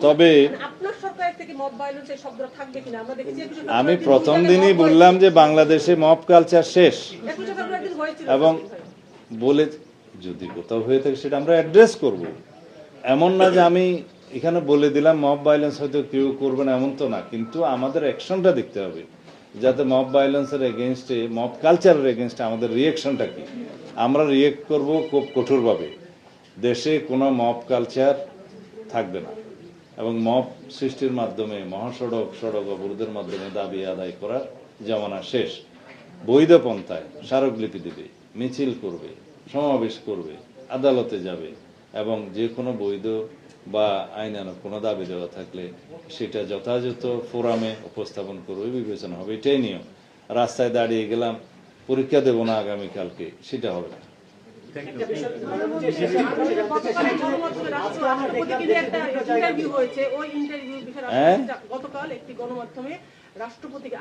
তবে আমি প্রথম দিনই বললাম যে বাংলাদেশে মব কালচার শেষ, এবং বলে যদি কোথাও হয়ে থাকে সেটা আমরা অ্যাড্রেস করব। এমন না যে আমি এখানে বলে দিলাম মব ভায়োলেন্স হয়তো কেউ করবে না, এমন তো না, কিন্তু আমাদের অ্যাকশনটা দেখতে হবে, যাতে মব ভায়োলেন্সের এগেনস্টে, মব কালচারের এগেনস্টে আমাদের রিয়েকশনটা কি। আমরা রিয়েক্ট করব খুব কঠোরভাবে। দেশে কোনো মব কালচার থাকবে না, এবং মব সৃষ্টির মাধ্যমে মহাসড়ক সড়ক অবরোধের মাধ্যমে দাবি আদায় করার জামানা শেষ। বৈধ পন্থায় স্মারকলিপি দেবে, মিছিল করবে, সমাবেশ করবে, আদালতে যাবে, এবং যে কোনো বৈধ বা আইনানুগ কোনো দাবি দেওয়া থাকলে সেটা যথাযথ ফোরামে উপস্থাপন করবে, বিবেচনা হবে। এটাই নিয়ম। রাস্তায় দাঁড়িয়ে গেলাম, পরীক্ষা দেবো না আগামীকালকে, সেটা হবে না। গতকাল একটি গণমাধ্যমে রাষ্ট্রপতিকে,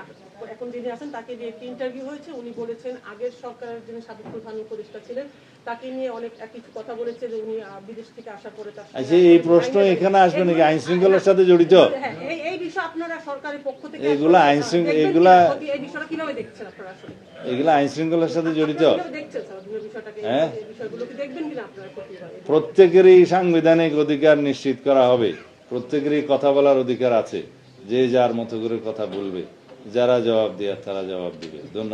এখন যিনি আছেন তাকে নিয়ে একটি ইন্টারভিউ হয়েছে। উনি বলেছেন আগের সরকারের যিনি সাবেক প্রধান উপদেষ্টা ছিলেন তাকে নিয়ে অনেক কিছু কথা বলেছে, যে উনি বিদেশ থেকে আসার পরে তার এই প্রশ্ন এখানে আসবে নাকি? আইন শৃঙ্খলার সাথে জড়িত এই বিষয়ে আপনারা সরকারের পক্ষ থেকে এগুলা আইন শৃঙ্খলা, এগুলা এই বিষয়টা কিভাবে দেখছেন আপনারা? আসলে এগুলা আইন শৃঙ্খলার সাথে জড়িত। হ্যাঁ, প্রত্যেকেরই সাংবিধানিক অধিকার নিশ্চিত করা হবে, প্রত্যেকেরই কথা বলার অধিকার আছে, যে যার মতো করে কথা বলবে, যারা জবাব দেওয়ার তারা জবাব দিবে। ধন্যবাদ।